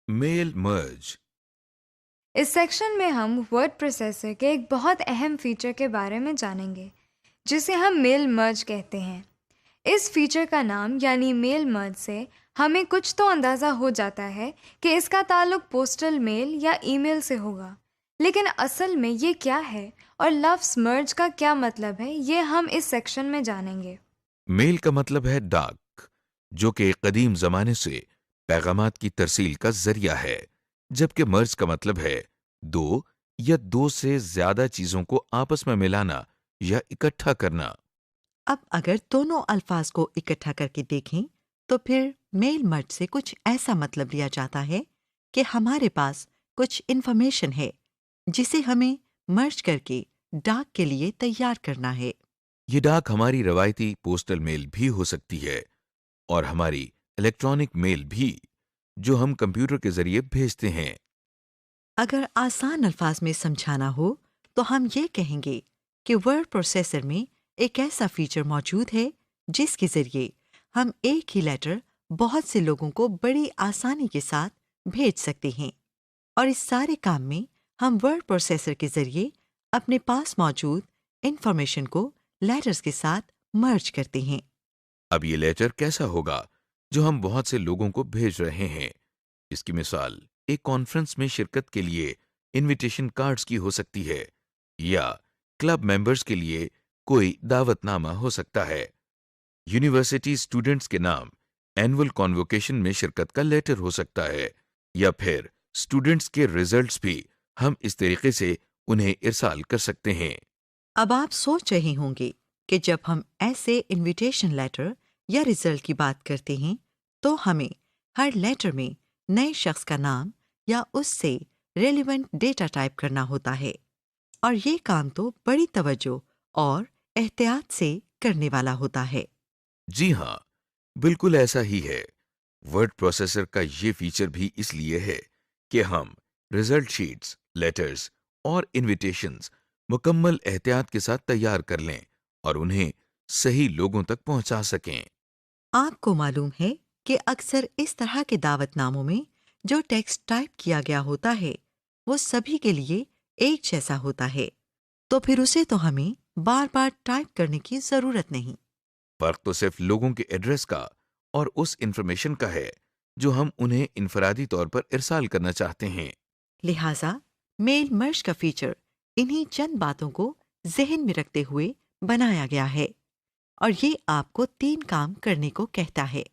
Mail merge. इस section में हम वर्ड प्रोसेसर के एक बहुत अहम फीचर के बारे में जानेंगे, जिसे हम मेल मर्ज कहते हैं। इस फीचर का नाम यानी मेल मर्ज से हमें कुछ तो अंदाज़ा हो जाता है कि इसका ताल्लुक पोस्टल मेल या ईमेल से होगा। लेकिन असल में ये क्या है और लफ्ज़ मर्ज का क्या मतलब है, ये हम इस सेक्शन में जानेंगे। मेल का मतलब है डाक, जो कि कदीम जमाने से पैगामात की तरसील का जरिया है, जबकि मर्ज का मतलब है दो या दो से ज्यादा चीजों को आपस में मिलाना या इकट्ठा करना। अब अगर दोनों अल्फाज को इकट्ठा करके देखें तो फिर मेल मर्ज से कुछ ऐसा मतलब लिया जाता है कि हमारे पास कुछ इन्फॉर्मेशन है जिसे हमें मर्ज करके डाक के लिए तैयार करना है। ये डाक हमारी रवायती पोस्टल मेल भी हो सकती है और हमारी इलेक्ट्रॉनिक मेल भी, जो हम कंप्यूटर के जरिए भेजते हैं। अगर आसान अल्फाज में समझाना हो तो हम ये कहेंगे कि वर्ड प्रोसेसर में एक ऐसा फीचर मौजूद है जिसके जरिए हम एक ही लेटर बहुत से लोगों को बड़ी आसानी के साथ भेज सकते हैं, और इस सारे काम में हम वर्ड प्रोसेसर के जरिए अपने पास मौजूद इंफॉर्मेशन को लेटर्स के साथ मर्ज करते हैं। अब ये लेटर कैसा होगा जो हम बहुत से लोगों को भेज रहे हैं? इसकी मिसाल एक कॉन्फ्रेंस में शिरकत के लिए इनविटेशन कार्ड्स की हो सकती है, या क्लब मेंबर्स के लिए कोई दावतनामा हो सकता है। यूनिवर्सिटी स्टूडेंट्स के नाम एनुअल कॉन्वोकेशन में शिरकत का लेटर हो सकता है, या फिर स्टूडेंट्स के रिजल्ट्स भी हम इस तरीके से उन्हें इरसाल कर सकते हैं। अब आप सोच रहे होंगे कि जब हम ऐसे इनविटेशन लेटर या रिजल्ट की बात करते हैं तो हमें हर लेटर में नए शख्स का नाम या उससे रेलिवेंट डेटा टाइप करना होता है, और ये काम तो बड़ी तवज्जो और एहतियात से करने वाला होता है। जी हाँ, बिल्कुल ऐसा ही है। वर्ड प्रोसेसर का ये फीचर भी इसलिए है कि हम रिजल्ट शीट्स, लेटर्स और इनविटेशंस मुकम्मल एहतियात के साथ तैयार कर लें और उन्हें सही लोगों तक पहुंचा सकें। आपको मालूम है कि अक्सर इस तरह के दावतनामों में जो टेक्स्ट टाइप किया गया होता है वो सभी के लिए एक जैसा होता है, तो फिर उसे तो हमें बार बार टाइप करने की जरूरत नहीं। फर्क तो सिर्फ लोगों के एड्रेस का और उस इंफॉर्मेशन का है जो हम उन्हें इनफरादी तौर पर इरसाल करना चाहते हैं। लिहाजा मेल मर्ज का फीचर इन्हीं चंद बातों को जहन में रखते हुए बनाया गया है, और ये आपको 3 काम करने को कहता है।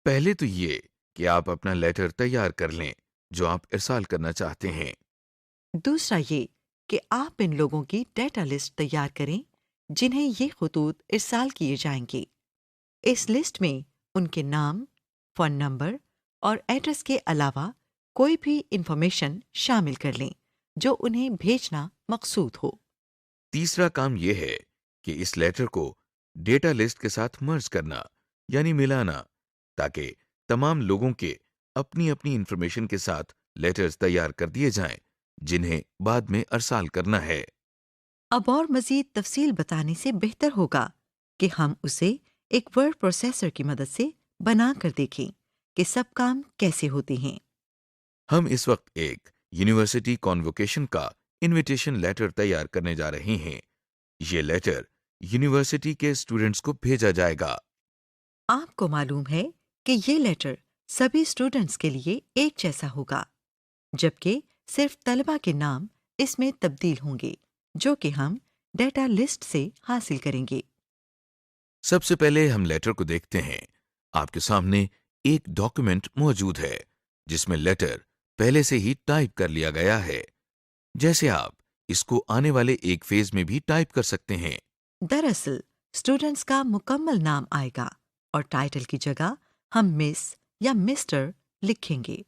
पहले तो ये कि आप अपना लेटर तैयार कर लें जो आप इरसाल करना चाहते हैं। दूसरा ये कि आप इन लोगों की डेटा लिस्ट तैयार करें जिन्हें ये खतूत इरसाल किए जाएंगे। इस लिस्ट में उनके नाम, फ़ोन नंबर और एड्रेस के अलावा कोई भी इंफॉर्मेशन शामिल कर लें जो उन्हें भेजना मकसूद हो। तीसरा काम यह है कि इस लेटर को डेटा लिस्ट के साथ मर्ज करना, यानी मिलाना, ताकि तमाम लोगों के अपनी अपनी इंफॉर्मेशन के साथ लेटर्स तैयार कर दिए जाएं जिन्हें बाद में अरसाल करना है। अब और मज़ीद तफसील बताने से बेहतर होगा कि हम उसे एक वर्ड प्रोसेसर की मदद से बना कर देखें कि सब काम कैसे होते हैं। हम इस वक्त एक यूनिवर्सिटी कॉन्वोकेशन का इनविटेशन लेटर तैयार करने जा रहे हैं। ये लेटर यूनिवर्सिटी के स्टूडेंट्स को भेजा जाएगा। आपको मालूम है कि ये लेटर सभी स्टूडेंट्स के लिए एक जैसा होगा, जबकि सिर्फ तलबा के नाम इसमें तब्दील होंगे जो कि हम डेटा लिस्ट से हासिल करेंगे। सबसे पहले हम लेटर को देखते हैं। आपके सामने एक डॉक्यूमेंट मौजूद है जिसमें लेटर पहले से ही टाइप कर लिया गया है। जैसे आप इसको आने वाले एक फेज में भी टाइप कर सकते हैं। दरअसल स्टूडेंट्स का मुकम्मल नाम आएगा और टाइटल की जगह हम मिस या मिस्टर लिखेंगे।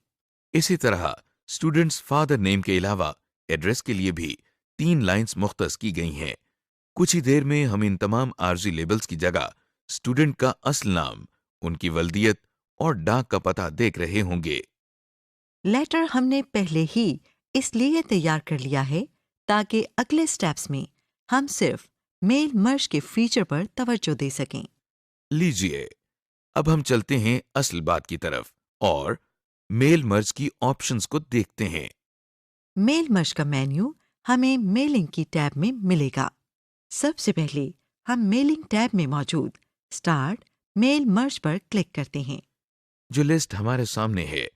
इसी तरह स्टूडेंट्स फादर नेम के अलावा एड्रेस के लिए भी 3 लाइंस मुख्तस की गई हैं। कुछ ही देर में हम इन तमाम आर्जी लेबल्स की जगह स्टूडेंट का असल नाम, उनकी वल्दियत और डाक का पता देख रहे होंगे। लेटर हमने पहले ही इसलिए तैयार कर लिया है ताकि अगले स्टेप्स में हम सिर्फ मेल मर्ज के फीचर पर तवज्जो दे सकें। लीजिए, अब हम चलते हैं असल बात की तरफ और मेल मर्ज की ऑप्शंस को देखते हैं। मेल मर्ज का मेन्यू हमें मेलिंग की टैब में मिलेगा। सबसे पहले हम मेलिंग टैब में मौजूद स्टार्ट मेल मर्ज पर क्लिक करते हैं। जो लिस्ट हमारे सामने है,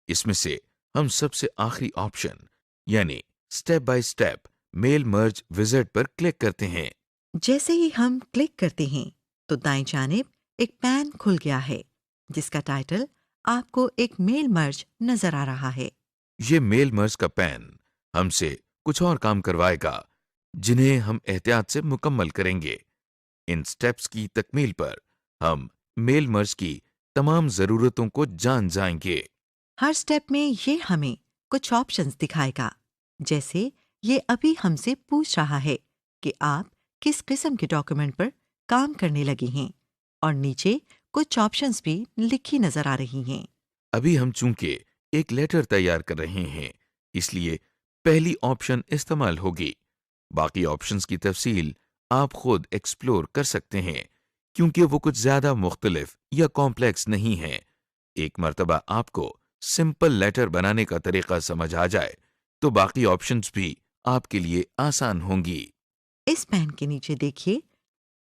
इसमें से हम सबसे आखिरी ऑप्शन यानी step by step mail merge wizard पर क्लिक करते हैं। जैसे ही हम क्लिक करते हैं तो दाएं जानिब एक पैन खुल गया है जिसका टाइटल आपको एक मेल मर्ज नजर आ रहा है। ये मेल मर्ज का पैन हमसे कुछ और काम करवाएगा जिन्हें हम एहतियात से मुकम्मल करेंगे। इन स्टेप्स की तकमील पर हम मेल मर्ज की तमाम जरूरतों को जान जाएंगे। हर स्टेप में ये हमें कुछ ऑप्शंस दिखाएगा। जैसे ये अभी हमसे पूछ रहा है कि आप किस किस्म के डॉक्यूमेंट पर काम करने लगे हैं, और नीचे कुछ ऑप्शंस भी लिखी नजर आ रही हैं। अभी हम चूंकि एक लेटर तैयार कर रहे हैं, इसलिए पहली ऑप्शन इस्तेमाल होगी। बाकी ऑप्शंस की तफसील आप खुद एक्सप्लोर कर सकते हैं क्योंकि वो कुछ ज्यादा मुख्तलिफ या कॉम्प्लेक्स नहीं है। एक मर्तबा आपको सिंपल लेटर बनाने का तरीका समझ आ जाए तो बाकी ऑप्शंस भी आपके लिए आसान होंगी। इस पैन के नीचे देखिए,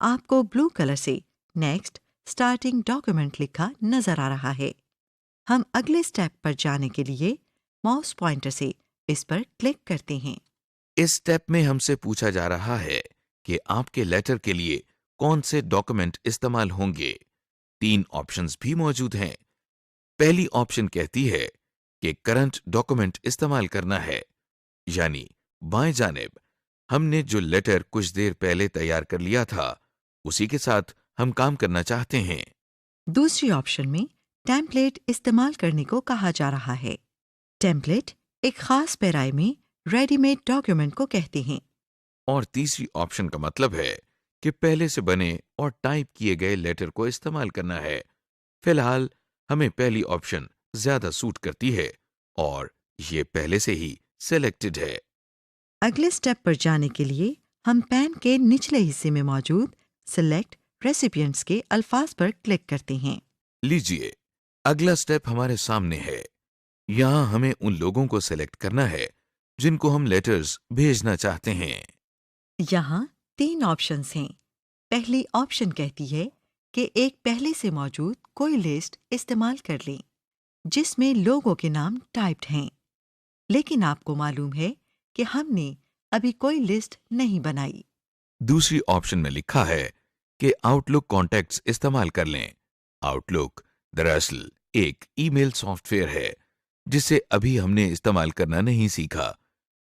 आपको ब्लू कलर से नेक्स्ट स्टार्टिंग डॉक्यूमेंट लिखा नजर आ रहा है। हम अगले स्टेप पर जाने के लिए माउस पॉइंटर से इस पर क्लिक करते हैं। इस स्टेप में हमसे पूछा जा रहा है कि आपके लेटर के लिए कौन से डॉक्यूमेंट इस्तेमाल होंगे। 3 ऑप्शंस भी मौजूद हैं। पहली ऑप्शन कहती है कि करंट डॉक्यूमेंट इस्तेमाल करना है, यानी बाएं जानिब हमने जो लेटर कुछ देर पहले तैयार कर लिया था उसी के साथ हम काम करना चाहते हैं। दूसरी ऑप्शन में टेम्पलेट इस्तेमाल करने को कहा जा रहा है। टेम्पलेट एक खास पैराए में रेडीमेड डॉक्यूमेंट को कहते हैं। और तीसरी ऑप्शन का मतलब है कि पहले से बने और टाइप किए गए लेटर को इस्तेमाल करना है। फिलहाल हमें पहली ऑप्शन ज्यादा सूट करती है और ये पहले से ही सिलेक्टेड है। अगले स्टेप पर जाने के लिए हम पैन के निचले हिस्से में मौजूद सिलेक्ट रेसिपिएंट्स के अल्फाज पर क्लिक करते हैं। लीजिए, अगला स्टेप हमारे सामने है। यहाँ हमें उन लोगों को सिलेक्ट करना है जिनको हम लेटर्स भेजना चाहते हैं। यहाँ 3 ऑप्शंस हैं। पहली ऑप्शन कहती है कि एक पहले से मौजूद कोई लिस्ट इस्तेमाल कर लें जिसमें लोगों के नाम टाइप्ड हैं, लेकिन आपको मालूम है कि हमने अभी कोई लिस्ट नहीं बनाई। दूसरी ऑप्शन में लिखा है कि आउटलुक कॉन्टैक्ट्स इस्तेमाल कर लें। आउटलुक दरअसल एक ईमेल सॉफ्टवेयर है जिसे अभी हमने इस्तेमाल करना नहीं सीखा।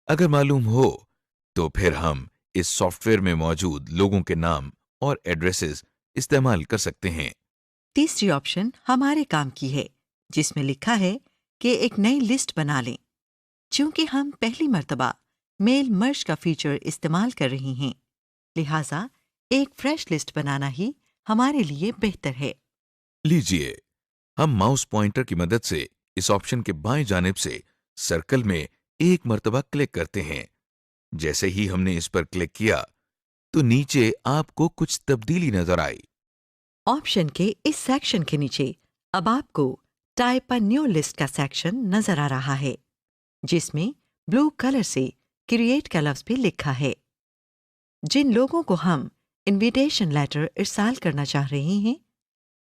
अगर मालूम हो तो फिर हम इस सॉफ्टवेयर में मौजूद लोगों के नाम और एड्रेसेस इस्तेमाल कर सकते हैं। तीसरी ऑप्शन हमारे काम की है जिसमें लिखा है कि एक नई लिस्ट बना लें। चूंकि हम पहली मर्तबा मेल मर्ज का फीचर इस्तेमाल कर रही हैं, लिहाजा एक फ्रेश लिस्ट बनाना ही हमारे लिए बेहतर है। लीजिए, हम माउस पॉइंटर की मदद से इस ऑप्शन के बाएं जानिब से सर्कल में एक मर्तबा क्लिक करते हैं। जैसे ही हमने इस पर क्लिक किया तो नीचे आपको कुछ तब्दीली नजर आई। ऑप्शन के इस सेक्शन के नीचे अब आपको टाइप अ न्यू लिस्ट का सेक्शन नजर आ रहा है जिसमें ब्लू कलर से क्रिएट का लफ्ज भी लिखा है। जिन लोगों को हम इनविटेशन लेटर इरसाल करना चाह रहे हैं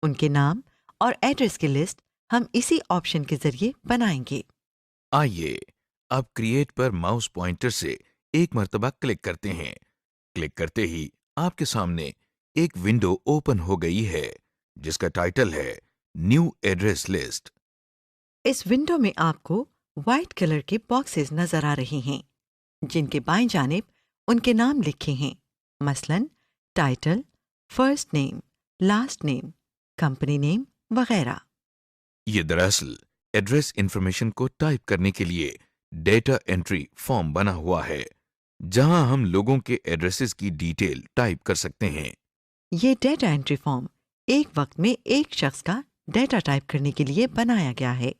उनके नाम और एड्रेस की लिस्ट हम इसी ऑप्शन के जरिए बनाएंगे। आइए अब क्रिएट पर माउस पॉइंटर से एक मर्तबा क्लिक करते हैं। क्लिक करते ही आपके सामने एक विंडो ओपन हो गई है जिसका टाइटल है न्यू एड्रेस लिस्ट। इस विंडो में आपको व्हाइट कलर के बॉक्सेस नजर आ रहे हैं जिनके बाएं जानिब उनके नाम लिखे हैं, मसलन title, first name, last name, company name वगैरह। ये दरअसल एड्रेस इंफॉर्मेशन को टाइप करने के लिए डेटा एंट्री फॉर्म बना हुआ है जहां हम लोगों के एड्रेसेस की डिटेल टाइप कर सकते हैं। ये डेटा एंट्री फॉर्म एक वक्त में एक शख्स का डेटा टाइप करने के लिए बनाया गया है।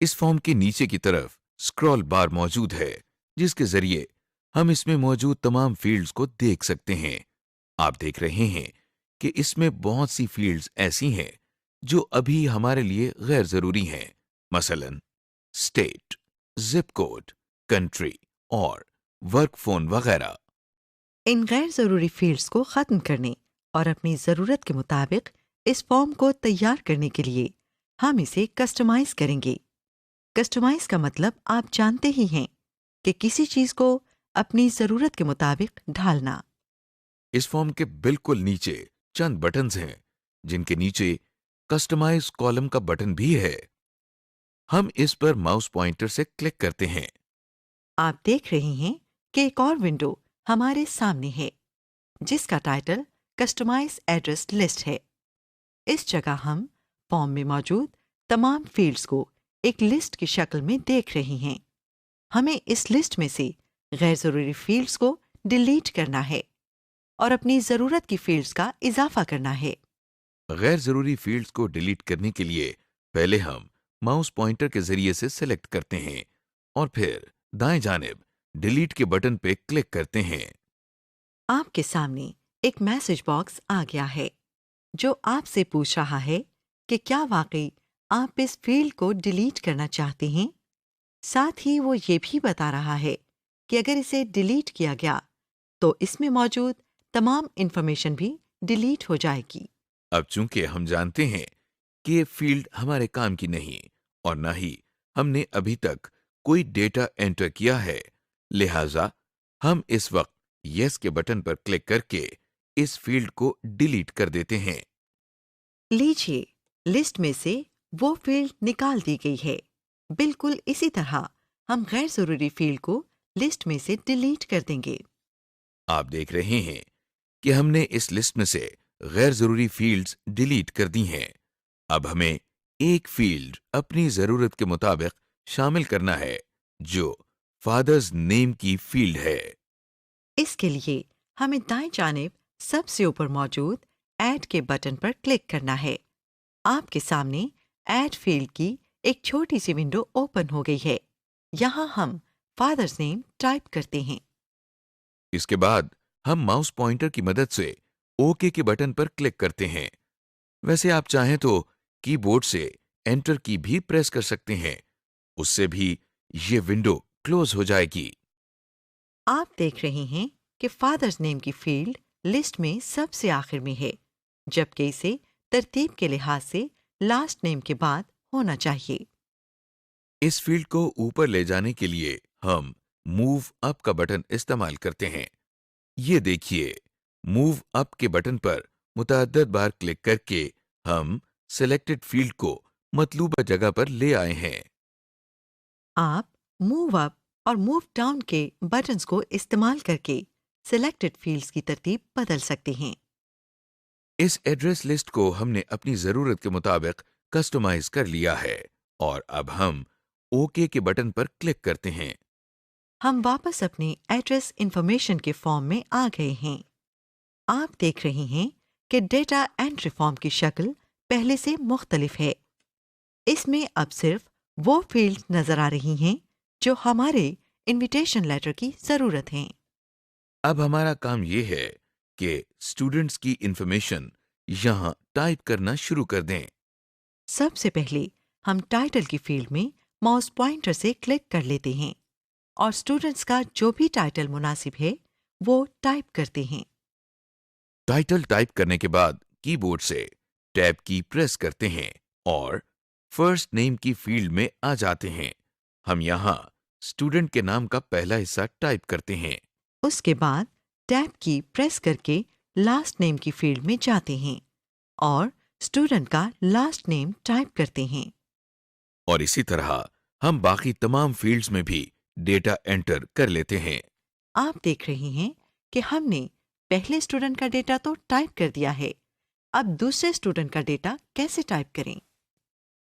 इस फॉर्म के नीचे की तरफ स्क्रॉल बार मौजूद है जिसके जरिए हम इसमें मौजूद तमाम फील्ड्स को देख सकते हैं। आप देख रहे हैं कि इसमें बहुत सी फील्ड्स ऐसी हैं जो अभी हमारे लिए गैर जरूरी हैं। मसलन स्टेट, जिप कोड, कंट्री और वर्क फोन वगैरह। इन गैर ज़रूरी फील्ड्स को ख़त्म करने और अपनी ज़रूरत के मुताबिक इस फॉर्म को तैयार करने के लिए हम इसे कस्टमाइज़ करेंगे। कस्टमाइज़ का मतलब आप जानते ही हैं कि किसी चीज़ को अपनी ज़रूरत के मुताबिक ढालना। इस फॉर्म के बिल्कुल नीचे चंद बटन्स हैं जिनके नीचे कस्टमाइज कॉलम का बटन भी है। हम इस पर माउस पॉइंटर से क्लिक करते हैं। आप देख रहे हैं कि एक और विंडो हमारे सामने है जिसका टाइटल कस्टमाइज एड्रेस लिस्ट है। इस जगह हम फॉर्म में मौजूद तमाम फील्ड्स को एक लिस्ट की शक्ल में देख रहे हैं। हमें इस लिस्ट में से गैर ज़रूरी फील्ड्स को डिलीट करना है और अपनी ज़रूरत की फील्ड्स का इजाफा करना है। गैर जरूरी फील्ड्स को डिलीट करने के लिए पहले हम माउस पॉइंटर के जरिए से सिलेक्ट करते हैं और फिर दाएं जानिब डिलीट के बटन पे क्लिक करते हैं। आपके सामने एक मैसेज बॉक्स आ गया है जो आपसे पूछ रहा है कि क्या वाकई आप इस फील्ड को डिलीट करना चाहते हैं। साथ ही वो ये भी बता रहा है कि अगर इसे डिलीट किया गया तो इसमें मौजूद तमाम इंफॉर्मेशन भी डिलीट हो जाएगी। अब चूंकि हम जानते हैं कि ये फील्ड हमारे काम की नहीं और ना ही हमने अभी तक कोई डेटा एंटर किया है, लिहाजा हम इस वक्त यस के बटन पर क्लिक करके इस फील्ड को डिलीट कर देते हैं। लीजिए, लिस्ट में से वो फील्ड निकाल दी गई है। बिल्कुल इसी तरह हम गैर ज़रूरी फील्ड को लिस्ट में से डिलीट कर देंगे। आप देख रहे हैं कि हमने इस लिस्ट में से गैर जरूरी फील्ड्स डिलीट कर दी हैं। अब हमें एक फील्ड अपनी जरूरत के मुताबिक शामिल करना है जो फादर्स नेम की फील्ड है। इसके लिए हमें दाएं जानिब सबसे ऊपर मौजूद ऐड के बटन पर क्लिक करना है। आपके सामने ऐड फील्ड की एक छोटी सी विंडो ओपन हो गई है। यहाँ हम फादर्स नेम टाइप करते हैं। इसके बाद हम माउस पॉइंटर की मदद से ओके के बटन पर क्लिक करते हैं। वैसे आप चाहें तो कीबोर्ड से एंटर की भी प्रेस कर सकते हैं, उससे भी ये विंडो क्लोज हो जाएगी। आप देख रहे हैं कि फादर्स नेम की फील्ड लिस्ट में सबसे आखिर में है, जबकि इसे तरतीब के लिहाज से लास्ट नेम के बाद होना चाहिए। इस फील्ड को ऊपर ले जाने के लिए हम मूव अप का बटन इस्तेमाल करते हैं। ये देखिए, मूव अप के बटन पर मुतअद्दिद बार क्लिक करके हम सिलेक्टेड फील्ड को मतलूबा जगह पर ले आए हैं। आप मूव अप और मूव डाउन के बटन्स को इस्तेमाल करके सिलेक्टेड फील्ड्स की तरतीब बदल सकते हैं। इस एड्रेस लिस्ट को हमने अपनी जरूरत के मुताबिक कस्टमाइज कर लिया है और अब हम ओके के बटन पर क्लिक करते हैं। हम वापस अपने एड्रेस इंफॉर्मेशन के फॉर्म में आ गए हैं। आप देख रहे हैं कि डेटा एंट्री फॉर्म की शक्ल पहले से मुख्तलिफ है। इसमें अब सिर्फ वो फील्ड नजर आ रही हैं जो हमारे इनविटेशन लेटर की जरूरत हैं। अब हमारा काम ये है कि स्टूडेंट्स की इंफॉर्मेशन यहाँ टाइप करना शुरू कर दें। सबसे पहले हम टाइटल की फील्ड में माउस पॉइंटर से क्लिक कर लेते हैं और स्टूडेंट्स का जो भी टाइटल मुनासिब है वो टाइप करते हैं। टाइटल टाइप करने के बाद कीबोर्ड से टैब की प्रेस करते हैं और फर्स्ट नेम की फील्ड में आ जाते हैं। हम यहाँ स्टूडेंट के नाम का पहला हिस्सा टाइप करते हैं। उसके बाद टैब की प्रेस करके लास्ट नेम की फील्ड में जाते हैं और स्टूडेंट का लास्ट नेम टाइप करते हैं। और इसी तरह हम बाकी तमाम फील्ड्स में भी डेटा एंटर कर लेते हैं। आप देख रहे हैं कि हमने पहले स्टूडेंट का डेटा तो टाइप कर दिया है। अब दूसरे स्टूडेंट का डेटा कैसे टाइप करें?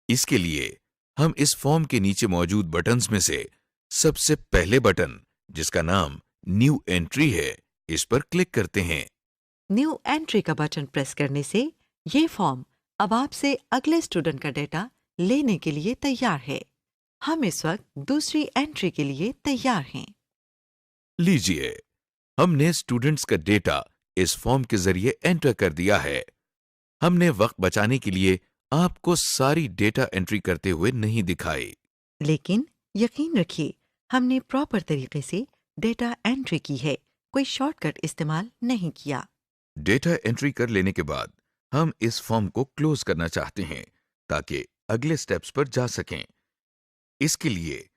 इसके लिए हम इस फॉर्म के नीचे मौजूद बटन्स में से सबसे पहले बटन, जिसका नाम न्यू एंट्री है, इस पर क्लिक करते हैं। न्यू एंट्री का बटन प्रेस करने से ये फॉर्म अब आपसे अगले स्टूडेंट का डेटा लेने के लिए तैयार है। हम इस वक्त दूसरी एंट्री के लिए तैयार हैं। लीजिए, हमने स्टूडेंट्स का डेटा इस फॉर्म के जरिए एंटर कर दिया है। हमने वक्त बचाने के लिए आपको सारी डेटा एंट्री करते हुए नहीं दिखाए। लेकिन यकीन रखिए, हमने प्रॉपर तरीके से डेटा एंट्री की है, कोई शॉर्टकट इस्तेमाल नहीं किया। डेटा एंट्री कर लेने के बाद हम इस फॉर्म को क्लोज करना चाहते हैं ताकि अगले स्टेप्स पर जा सकें। इसके लिए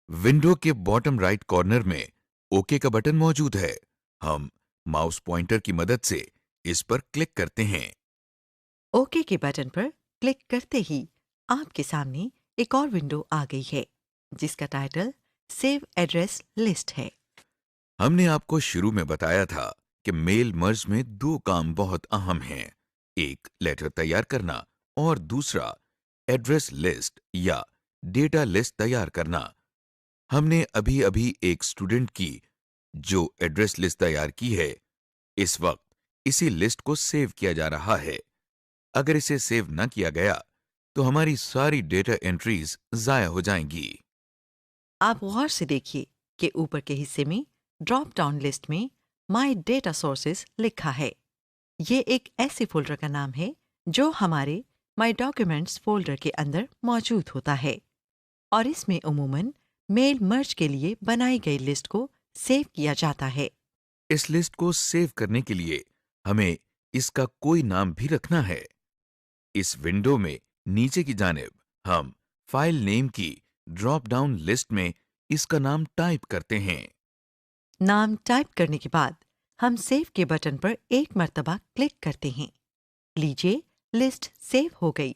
विंडो के बॉटम राइट कॉर्नर में ओके का बटन मौजूद है। हम माउस पॉइंटर की मदद से इस पर क्लिक करते हैं। ओके के बटन पर क्लिक करते ही आपके सामने एक और विंडो आ गई है, जिसका टाइटल सेव एड्रेस लिस्ट है। हमने आपको शुरू में बताया था कि मेल मर्ज में दो काम बहुत अहम हैं, एक लेटर तैयार करना और दूसरा एड्रेस लिस्ट या डेटा लिस्ट तैयार करना। हमने अभी अभी एक स्टूडेंट की जो एड्रेस लिस्ट तैयार की है। इस वक्त इसी लिस्ट को सेव किया जा रहा है। अगर इसे सेव न किया गया तो हमारी सारी डेटा एंट्रीज जाया हो जाएंगी। आप गौर से देखिए कि ऊपर के हिस्से में ड्रॉप डाउन लिस्ट में माय डेटा सोर्सेज लिखा है। ये एक ऐसे फोल्डर का नाम है जो हमारे माय डॉक्यूमेंट्स फोल्डर के अंदर मौजूद होता है, और इसमें उमूमन मेल मर्ज के लिए बनाई गई लिस्ट को सेव किया जाता है। इस लिस्ट को सेव करने के लिए हमें इसका कोई नाम भी रखना है। इस विंडो में नीचे की जानिब हम फाइल नेम की ड्रॉप डाउन लिस्ट में इसका नाम टाइप करते हैं। नाम टाइप करने के बाद हम सेव के बटन पर एक मर्तबा क्लिक करते हैं। लीजिए, लिस्ट सेव हो गई,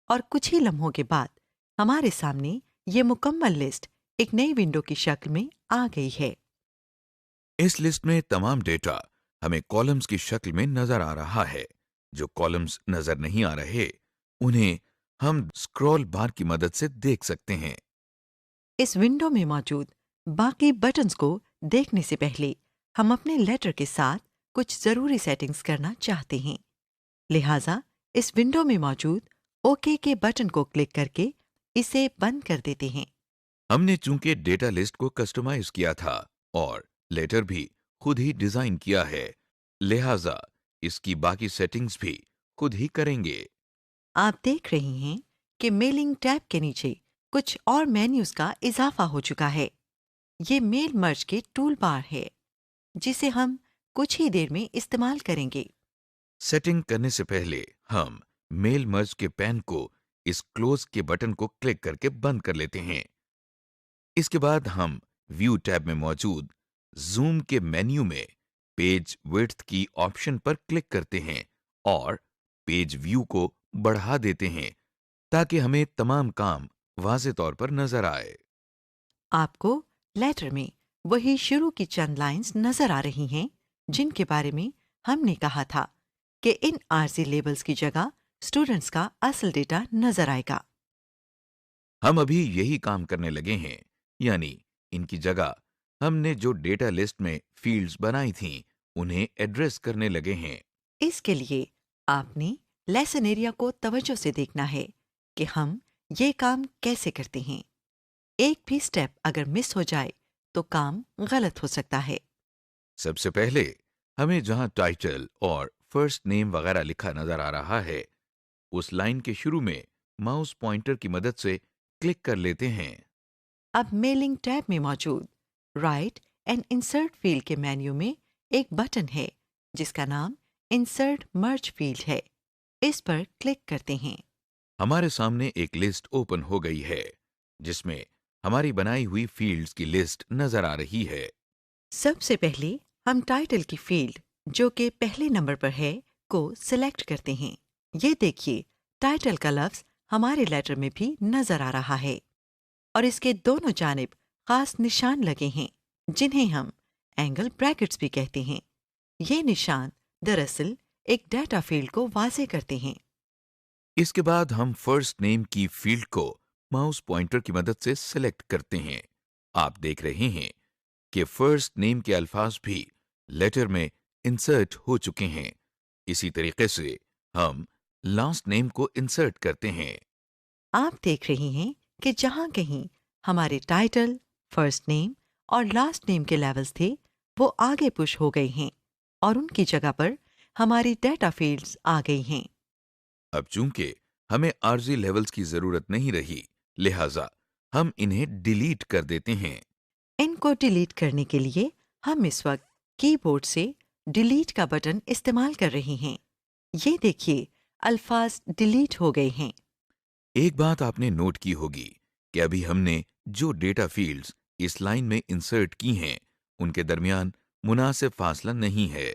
और कुछ ही लम्हों के बाद हमारे सामने ये मुकम्मल लिस्ट एक नई विंडो की शक्ल में आ गई है। इस लिस्ट में तमाम डेटा हमें कॉलम्स की शक्ल में नजर आ रहा है। जो कॉलम्स नजर नहीं आ रहे उन्हें हम स्क्रॉल बार की मदद से देख सकते हैं। इस विंडो में मौजूद बाकी बटन्स को देखने से पहले हम अपने लेटर के साथ कुछ ज़रूरी सेटिंग्स करना चाहते हैं। लिहाजा इस विंडो में मौजूद ओके के बटन को क्लिक करके इसे बंद कर देते हैं। हमने चूंकि डेटा लिस्ट को कस्टमाइज किया था और लेटर भी खुद ही डिजाइन किया है, लिहाजा इसकी बाकी सेटिंग्स भी खुद ही करेंगे। आप देख रहे हैं कि मेलिंग टैब के नीचे कुछ और मेन्यूज का इजाफा हो चुका है। ये मेल मर्ज के टूल बार है, जिसे हम कुछ ही देर में इस्तेमाल करेंगे। सेटिंग करने से पहले हम मेल मर्ज के पैन को इस क्लोज के बटन को क्लिक करके बंद कर लेते हैं। इसके बाद हम व्यू टैब में मौजूद जूम के मेन्यू में पेज विड्थ की ऑप्शन पर क्लिक करते हैं और पेज व्यू को बढ़ा देते हैं ताकि हमें तमाम काम वाज़े तौर पर नजर आए। आपको लेटर में वही शुरू की चंद लाइंस नजर आ रही हैं जिनके बारे में हमने कहा था कि इन आरजी लेबल्स की जगह स्टूडेंट्स का असल डेटा नजर आएगा। हम अभी यही काम करने लगे हैं, यानी इनकी जगह हमने जो डेटा लिस्ट में फील्ड्स बनाई थीं उन्हें एड्रेस करने लगे हैं। इसके लिए आपने लेसन एरिया को तवज्जो से देखना है कि हम ये काम कैसे करते हैं। एक भी स्टेप अगर मिस हो जाए तो काम गलत हो सकता है। सबसे पहले हमें जहां टाइटल और फर्स्ट नेम वगैरह लिखा नजर आ रहा है, उस लाइन के शुरू में माउस पॉइंटर की मदद से क्लिक कर लेते हैं। अब मेलिंग टैब में मौजूद राइट एंड इंसर्ट फील्ड के मेन्यू में एक बटन है जिसका नाम इंसर्ट मर्ज फील्ड है। इस पर क्लिक करते हैं। हमारे सामने एक लिस्ट ओपन हो गई है जिसमें हमारी बनाई हुई फील्ड्स की लिस्ट नजर आ रही है। सबसे पहले हम टाइटल की फील्ड, जो कि पहले नंबर पर है, को सिलेक्ट करते हैं। ये देखिए, टाइटल का लफ्ज हमारे लेटर में भी नजर आ रहा है और इसके दोनों जानिब खास निशान लगे हैं जिन्हें हम एंगल ब्रैकेट्स भी कहते हैं। ये निशान दरअसल एक डाटा फील्ड को वाज़े करते हैं। इसके बाद हम फर्स्ट नेम की फील्ड को माउस पॉइंटर की मदद से सिलेक्ट करते हैं। आप देख रहे हैं कि फर्स्ट नेम के अल्फाज भी लेटर में इंसर्ट हो चुके हैं। इसी तरीके से हम लास्ट नेम को इंसर्ट करते हैं। आप देख रहे हैं कि जहां कहीं हमारे टाइटल, फर्स्ट नेम और लास्ट नेम के लेवल्स थे, वो आगे पुश हो गए हैं और उनकी जगह पर हमारी डेटा फील्ड्स आ गई हैं। अब चूंकि हमें आरजी लेवल्स की जरूरत नहीं रही, लिहाजा हम इन्हें डिलीट कर देते हैं। इनको डिलीट करने के लिए हम इस वक्त कीबोर्ड से डिलीट का बटन इस्तेमाल कर रहे हैं। ये देखिए, अल्फाज डिलीट हो गए हैं। एक बात आपने नोट की होगी कि अभी हमने जो डेटा फील्ड्स इस लाइन में इंसर्ट की हैं, उनके दरमियान मुनासिब फासला नहीं है।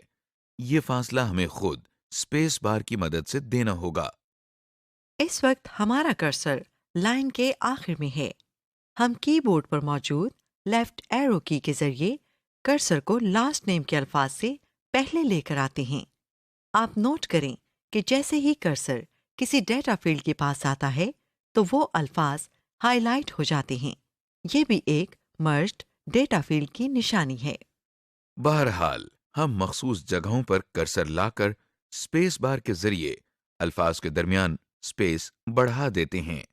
ये फासला हमें खुद स्पेस बार की मदद से देना होगा। इस वक्त हमारा कर्सर लाइन के आखिर में है। हम कीबोर्ड पर मौजूद लेफ्ट एरो की के जरिए कर्सर को लास्ट नेम के अल्फाज से पहले लेकर आते हैं। आप नोट करें कि जैसे ही कर्सर किसी डेटा फील्ड के पास आता है तो वो अल्फाज हाईलाइट हो जाते हैं। ये भी एक मर्ज्ड डेटा फील्ड की निशानी है। बहरहाल हम मखसूस जगहों पर कर्सर लाकर स्पेस बार के जरिए अल्फाज के दरमियान स्पेस बढ़ा देते हैं।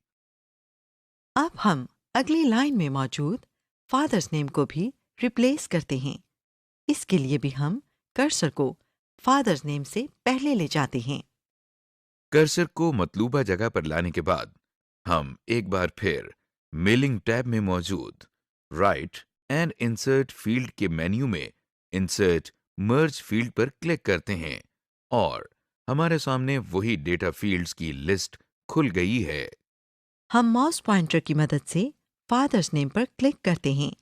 अब हम अगली लाइन में मौजूद फादर्स नेम को भी रिप्लेस करते हैं। इसके लिए भी हम कर्सर को फादर्स नेम से पहले ले जाते हैं। कर्सर को मतलूबा जगह पर लाने के बाद हम एक बार फिर मेलिंग टैब में मौजूद राइट एंड इंसर्ट फील्ड के मेन्यू में इंसर्ट मर्ज फील्ड पर क्लिक करते हैं और हमारे सामने वही डेटा फील्ड्स की लिस्ट खुल गई है। हम माउस पॉइंटर की मदद से फादर्स नेम पर क्लिक करते हैं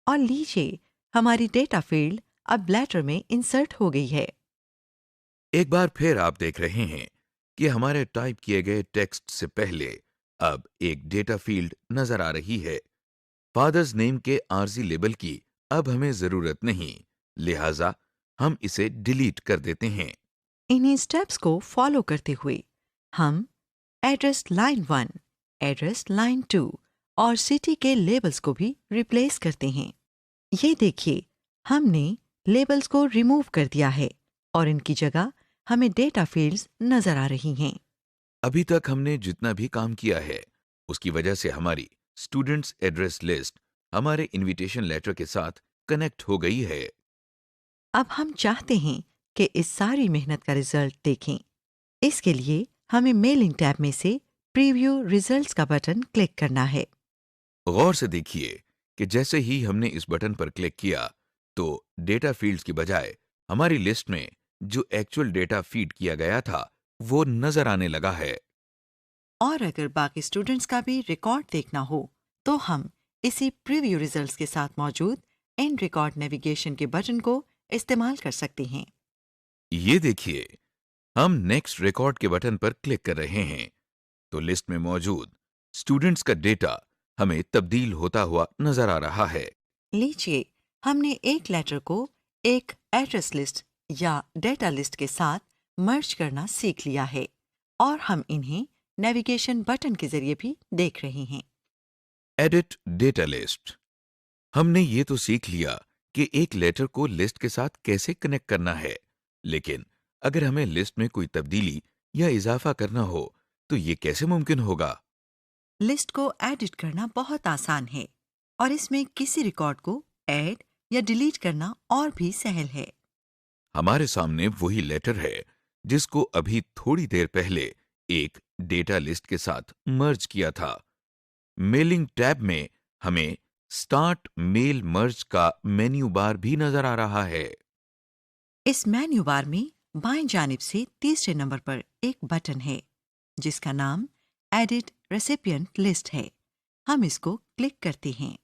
और लीजिए, हमारी डेटा फील्ड अब लेटर में इंसर्ट हो गई है। एक बार फिर आप देख रहे हैं कि हमारे टाइप किए गए टेक्स्ट से पहले अब एक डेटा फील्ड नजर आ रही है। फादर्स नेम के आरजी लेबल की अब हमें जरूरत नहीं, लिहाजा हम इसे डिलीट कर देते हैं। इन्हीं स्टेप्स को फॉलो करते हुए हम एड्रेस लाइन 1, एड्रेस लाइन 2 और सिटी के लेबल्स को भी रिप्लेस करते हैं। ये देखिए, हमने लेबल्स को रिमूव कर दिया है और इनकी जगह हमें डेटा फील्ड्स नजर आ रही हैं। अभी तक हमने जितना भी काम किया है उसकी वजह से हमारी स्टूडेंट्स एड्रेस लिस्ट हमारे इनविटेशन लेटर के साथ कनेक्ट हो गई है। अब हम चाहते हैं कि इस सारी मेहनत का रिजल्ट देखें। इसके लिए हमें मेलिंग टैब में से प्रीव्यू रिजल्ट्स का बटन क्लिक करना है। गौर से देखिए कि जैसे ही हमने इस बटन पर क्लिक किया तो डेटा फील्ड्स की बजाय हमारी लिस्ट में जो एक्चुअल डेटा फीड किया गया था वो नजर आने लगा है। और अगर बाकी स्टूडेंट्स का भी रिकॉर्ड देखना हो तो हम इसी प्रीव्यू रिजल्ट्स के साथ मौजूद एंड रिकॉर्ड नेविगेशन के बटन को इस्तेमाल कर सकते हैं। ये देखिए, हम नेक्स्ट रिकॉर्ड के बटन पर क्लिक कर रहे हैं तो लिस्ट में मौजूद स्टूडेंट्स का डेटा हमें तब्दील होता हुआ नजर आ रहा है। लीजिए, हमने एक लेटर को एक एड्रेस लिस्ट या डेटा लिस्ट के साथ मर्ज करना सीख लिया है और हम इन्हें नेविगेशन बटन के जरिए भी देख रहे हैं। Edit data list. हमने ये तो सीख लिया कि एक लेटर को लिस्ट के साथ कैसे कनेक्ट करना है, लेकिन अगर हमें लिस्ट में कोई तब्दीली या इजाफा करना हो तो ये कैसे मुमकिन होगा? लिस्ट को एडिट करना बहुत आसान है और इसमें किसी रिकॉर्ड को ऐड या डिलीट करना और भी सहल है। हमारे सामने वही लेटर है जिसको अभी थोड़ी देर पहले एक डेटा लिस्ट के साथ मर्ज किया था। मेलिंग टैब में हमें स्टार्ट मेल मर्ज का मेन्यू बार भी नजर आ रहा है। इस मेन्यू बार में बाएं जानिब से तीसरे नंबर पर एक बटन है जिसका नाम एडिट रेसिपिएंट लिस्ट है। हम इसको क्लिक करते हैं।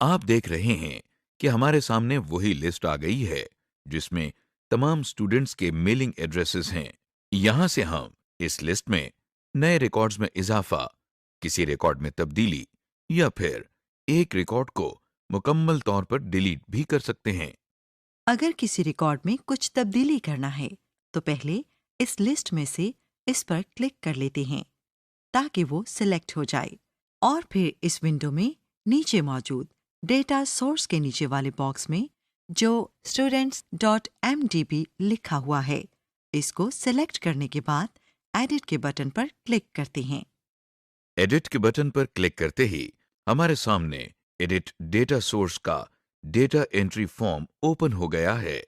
आप देख रहे हैं कि हमारे सामने वही लिस्ट आ गई है जिसमें तमाम स्टूडेंट्स के मेलिंग एड्रेसेस हैं। यहां से हम इस लिस्ट में नए रिकॉर्ड्स में इजाफा, किसी रिकॉर्ड में तब्दीली या फिर एक रिकॉर्ड को मुकम्मल तौर पर डिलीट भी कर सकते हैं। अगर किसी रिकॉर्ड में कुछ तब्दीली करना है तो पहले इस लिस्ट में से इस पर क्लिक कर लेते हैं ताकि वो सिलेक्ट हो जाए और फिर इस विंडो में नीचे मौजूद डेटा सोर्स के नीचे वाले बॉक्स में जो students.mdb लिखा हुआ है, इसको सिलेक्ट करने के बाद एडिट के बटन पर क्लिक करते हैं। एडिट के बटन पर क्लिक करते ही हमारे सामने एडिट डेटा सोर्स का डेटा एंट्री फॉर्म ओपन हो गया है।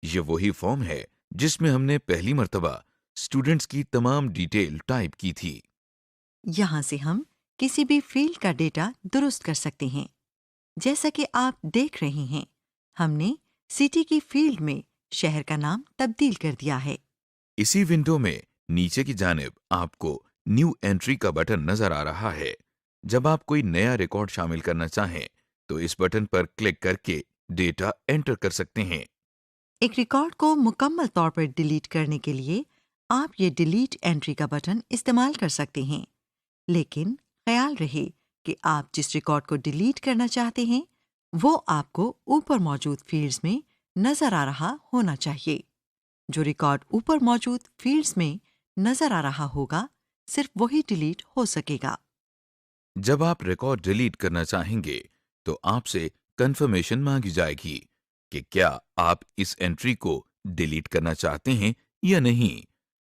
ये वही फॉर्म है जिसमें हमने पहली मर्तबा स्टूडेंट्स की तमाम डिटेल टाइप की थी। यहाँ से हम किसी भी फील्ड का डेटा दुरुस्त कर सकते हैं। जैसा कि आप देख रहे हैं, हमने सिटी की फील्ड में शहर का नाम तब्दील कर दिया है। इसी विंडो में नीचे की जानिब आपको न्यू एंट्री का बटन नजर आ रहा है। जब आप कोई नया रिकॉर्ड शामिल करना चाहें तो इस बटन पर क्लिक करके डेटा एंटर कर सकते हैं। एक रिकॉर्ड को मुकम्मल तौर पर डिलीट करने के लिए आप ये डिलीट एंट्री का बटन इस्तेमाल कर सकते हैं, लेकिन ख्याल रहे कि आप जिस रिकॉर्ड को डिलीट करना चाहते हैं वो आपको ऊपर मौजूद फील्ड्स में नजर आ रहा होना चाहिए। जो रिकॉर्ड ऊपर मौजूद फील्ड्स में नजर आ रहा होगा, सिर्फ वही डिलीट हो सकेगा। जब आप रिकॉर्ड डिलीट करना चाहेंगे तो आपसे कंफर्मेशन मांगी जाएगी कि क्या आप इस एंट्री को डिलीट करना चाहते हैं या नहीं।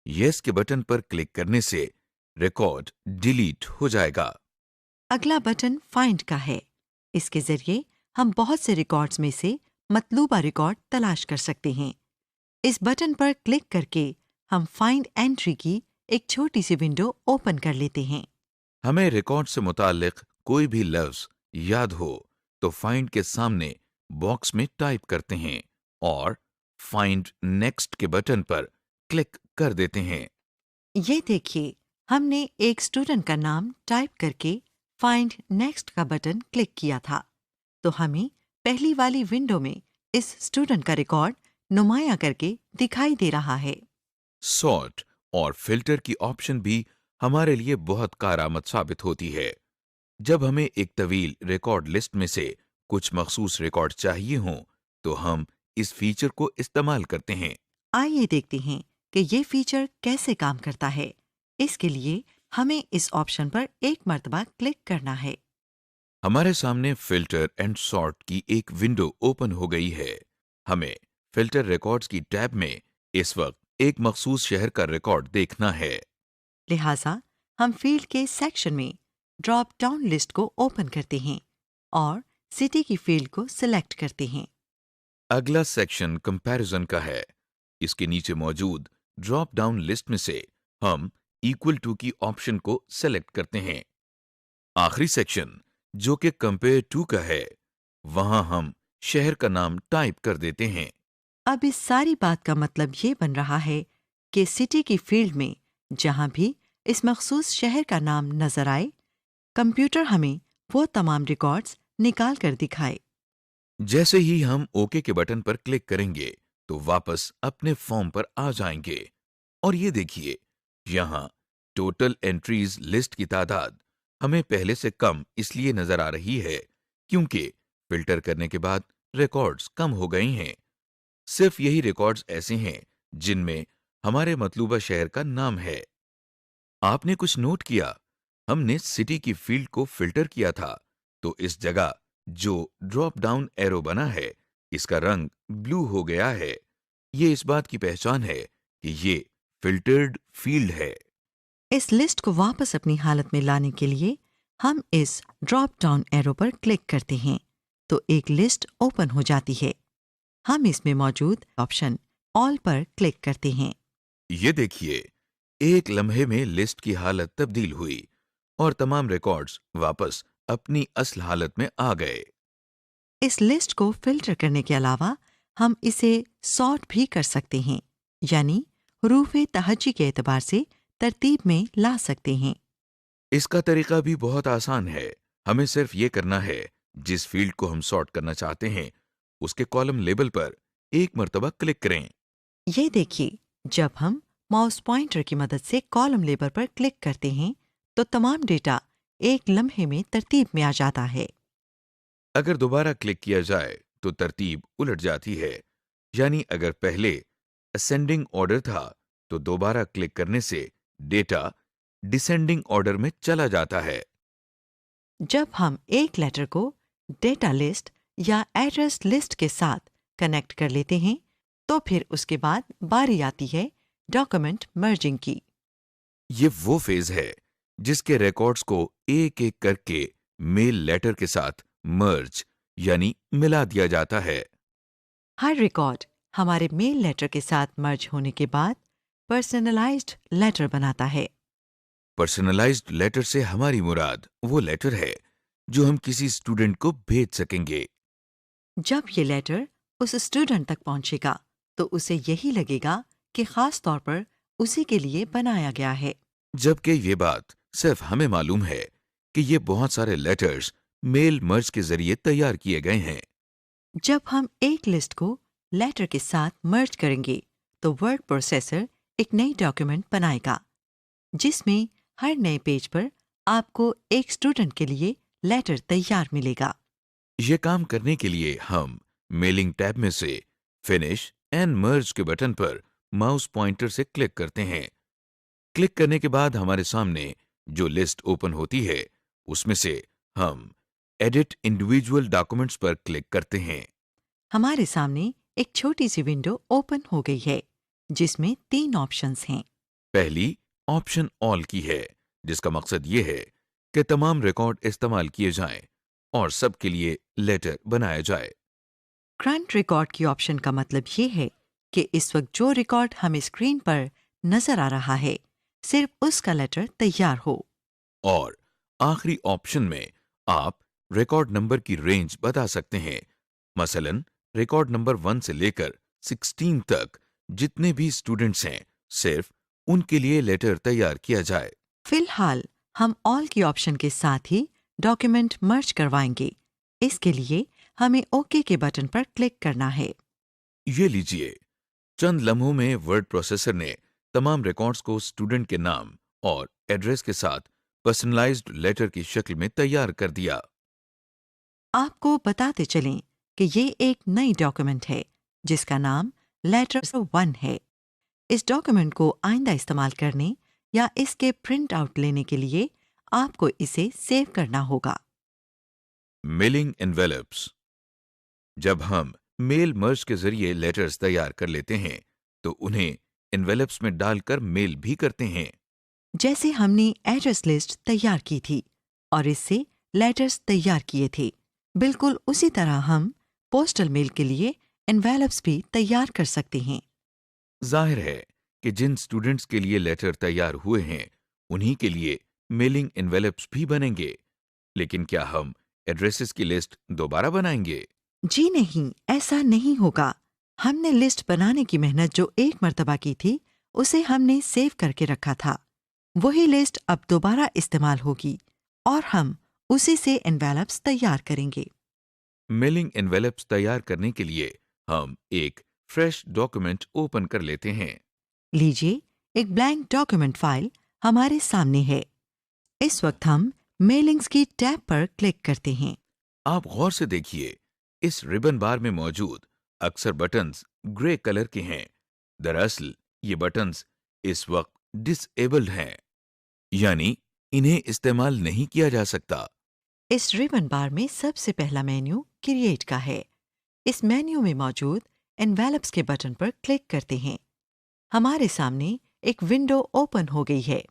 यस के बटन पर क्लिक करने से रिकॉर्ड डिलीट हो जाएगा। अगला बटन फाइंड का है। इसके जरिए हम बहुत से रिकॉर्ड्स में से मतलूबा रिकॉर्ड तलाश कर सकते हैं। इस बटन पर क्लिक करके हम फाइंड एंट्री की एक छोटी सी विंडो ओपन कर लेते हैं। हमें रिकॉर्ड से मुतालिक कोई भी लफ्ज याद हो तो फाइंड के सामने बॉक्स में टाइप करते हैं और फाइंड नेक्स्ट के बटन पर क्लिक कर देते हैं। ये देखिए, हमने एक स्टूडेंट का नाम टाइप करके फाइंड नेक्स्ट का बटन क्लिक किया था, तो हमें पहली वाली विंडो में इस स्टूडेंट का रिकॉर्ड नुमाया करके दिखाई दे रहा है। सॉर्ट और फिल्टर की ऑप्शन भी हमारे लिए बहुत कारआमद साबित होती है। जब हमें एक तवील रिकॉर्ड लिस्ट में से कुछ मखसूस रिकॉर्ड चाहिए हों तो हम इस फीचर को इस्तेमाल करते हैं। आइए देखते हैं कि ये फीचर कैसे काम करता है। इसके लिए हमें इस ऑप्शन पर एक मर्तबा क्लिक करना है। हमारे सामने फिल्टर एंड सॉर्ट की एक विंडो ओपन हो गई है। हमें फिल्टर रिकॉर्ड्स की टैब में इस वक्त एक मखसूस शहर का रिकॉर्ड देखना है। लिहाजा हम फील्ड के सेक्शन में ड्रॉप डाउन लिस्ट को ओपन करते हैं और सिटी की फील्ड को सिलेक्ट करते हैं। अगला सेक्शन कंपैरिजन का है। इसके नीचे मौजूद ड्रॉप डाउन लिस्ट में से हम इक्वल टू की ऑप्शन को सेलेक्ट करते हैं। आखिरी सेक्शन जो कि कंपेयर टू का है, वहां हम शहर का नाम टाइप कर देते हैं। अब इस सारी बात का मतलब ये बन रहा है कि सिटी की फील्ड में जहां भी इस मखसूस शहर का नाम नजर आए, कंप्यूटर हमें वो तमाम रिकॉर्ड्स निकाल कर दिखाए। जैसे ही हम ओके के बटन पर क्लिक करेंगे तो वापस अपने फॉर्म पर आ जाएंगे और ये देखिए, यहाँ टोटल एंट्रीज लिस्ट की तादाद हमें पहले से कम इसलिए नजर आ रही है क्योंकि फिल्टर करने के बाद रिकॉर्ड्स कम हो गए हैं। सिर्फ यही रिकॉर्ड्स ऐसे हैं जिनमें हमारे मतलूबा शहर का नाम है। आपने कुछ नोट किया, हमने सिटी की फील्ड को फिल्टर किया था तो इस जगह जो ड्रॉप डाउन एरो बना है इसका रंग ब्लू हो गया है। ये इस बात की पहचान है कि ये फिल्टर्ड फील्ड है। इस लिस्ट को वापस अपनी हालत में लाने के लिए हम इस ड्रॉप डाउन एरो पर क्लिक करते हैं तो एक लिस्ट ओपन हो जाती है। हम इसमें मौजूद ऑप्शन ऑल पर क्लिक करते हैं। ये देखिए, एक लम्हे में लिस्ट की हालत तब्दील हुई और तमाम रिकॉर्ड्स वापस अपनी असल हालत में आ गए। इस लिस्ट को फिल्टर करने के अलावा हम इसे सॉर्ट भी कर सकते हैं, यानी हरूफ तहज्जी के एतबार से तरतीब में ला सकते हैं। इसका तरीका भी बहुत आसान है। हमें सिर्फ ये करना है, जिस फील्ड को हम सॉर्ट करना चाहते हैं उसके कॉलम लेबल पर एक मर्तबा क्लिक करें। ये देखिए, जब हम माउस पॉइंटर की मदद से कॉलम लेबल पर क्लिक करते हैं तो तमाम डेटा एक लम्हे में तरतीब में आ जाता है। अगर दोबारा क्लिक किया जाए तो तरतीब उलट जाती है, यानी अगर पहले असेंडिंग ऑर्डर था तो दोबारा क्लिक करने से डेटा डिसेंडिंग ऑर्डर में चला जाता है। जब हम एक लेटर को डेटा लिस्ट या एड्रेस लिस्ट के साथ कनेक्ट कर लेते हैं तो फिर उसके बाद बारी आती है डॉक्यूमेंट मर्जिंग की। ये वो फेज है जिसके रिकॉर्ड्स को एक एक करके मेल लेटर के साथ मर्ज यानी मिला दिया जाता है। हर रिकॉर्ड हमारे मेल लेटर के साथ मर्ज होने के बाद पर्सनलाइज्ड लेटर बनाता है। पर्सनलाइज्ड लेटर से हमारी मुराद वो लेटर है जो हम किसी स्टूडेंट को भेज सकेंगे। जब ये लेटर उस स्टूडेंट तक पहुंचेगा तो उसे यही लगेगा कि खास तौर पर उसी के लिए बनाया गया है। जबकि ये बात सिर्फ हमें मालूम है कि ये बहुत सारे लेटर्स मेल मर्ज के जरिए तैयार किए गए हैं। जब हम एक लिस्ट को लेटर के साथ मर्ज करेंगे तो वर्ड प्रोसेसर एक नई डॉक्यूमेंट बनाएगा जिसमें हर नए पेज पर आपको एक स्टूडेंट के लिए लेटर तैयार मिलेगा। ये काम करने के लिए हम मेलिंग टैब में से फिनिश एंड मर्ज के बटन पर माउस पॉइंटर से क्लिक करते हैं। क्लिक करने के बाद हमारे सामने जो लिस्ट ओपन होती है उसमें से हम एडिट इंडिविजुअल डॉक्यूमेंट्स पर क्लिक करते हैं। हमारे सामने एक छोटी सी विंडो ओपन हो गई है जिसमें 3 ऑप्शंस हैं। पहली ऑप्शन ऑल की है, जिसका मकसद ये है कि तमाम रिकॉर्ड इस्तेमाल किए जाएं और सबके लिए लेटर बनाया जाए। करंट रिकॉर्ड की ऑप्शन का मतलब ये है कि इस वक्त जो रिकॉर्ड हमें स्क्रीन पर नजर आ रहा है सिर्फ उसका लेटर तैयार हो। और आखिरी ऑप्शन में आप रिकॉर्ड नंबर की रेंज बता सकते हैं। मसलन रिकॉर्ड नंबर 1 से लेकर 16 तक जितने भी स्टूडेंट्स हैं सिर्फ उनके लिए लेटर तैयार किया जाए। फिलहाल हम ऑल की ऑप्शन के साथ ही डॉक्यूमेंट मर्ज करवाएंगे। इसके लिए हमें ओके के बटन पर क्लिक करना है। ये लीजिए, चंद लम्हों में वर्ड प्रोसेसर ने तमाम रिकॉर्ड्स को स्टूडेंट के नाम और एड्रेस के साथ पर्सनलाइज्ड लेटर की शक्ल में तैयार कर दिया। आपको बताते चलें कि ये एक नई डॉक्यूमेंट है जिसका नाम लेटर 1 है। इस डॉक्यूमेंट को आइंदा इस्तेमाल करने या इसके प्रिंट आउट लेने के लिए आपको इसे सेव करना होगा। Mailing envelopes. जब हम मेल मर्ज के जरिए लेटर्स तैयार कर लेते हैं तो उन्हें एनवेलप्स में डालकर मेल भी करते हैं। जैसे हमने एड्रेस लिस्ट तैयार की थी और इससे लेटर्स तैयार किए थे, बिल्कुल उसी तरह हम पोस्टल मेल के लिए एनवेलप्स भी तैयार कर सकते हैं। जाहिर है कि जिन स्टूडेंट्स के लिए लेटर तैयार हुए हैं उन्हीं के लिए मेलिंग एनवेलप्स भी बनेंगे। लेकिन क्या हम एड्रेसेस की लिस्ट दोबारा बनाएंगे? जी नहीं, ऐसा नहीं होगा। हमने लिस्ट बनाने की मेहनत जो एक मर्तबा की थी उसे हमने सेव करके रखा था। वही लिस्ट अब दोबारा इस्तेमाल होगी और हम उसी से एनवेलप्स तैयार करेंगे। मेलिंग एनवेलप्स तैयार करने के लिए हम एक फ्रेश डॉक्यूमेंट ओपन कर लेते हैं। लीजिए, एक ब्लैंक डॉक्यूमेंट फाइल हमारे सामने है। इस वक्त हम मेलिंग्स की टैब पर क्लिक करते हैं। आप गौर से देखिए, इस रिबन बार में मौजूद अक्सर बटन्स ग्रे कलर के हैं। दरअसल ये बटन्स इस वक्त डिसेबल्ड हैं, यानी इन्हें इस्तेमाल नहीं किया जा सकता। इस रिबन बार में सबसे पहला मेन्यू क्रिएट का है। इस मेन्यू में मौजूद एनवेलप्स के बटन पर क्लिक करते हैं। हमारे सामने एक विंडो ओपन हो गई है।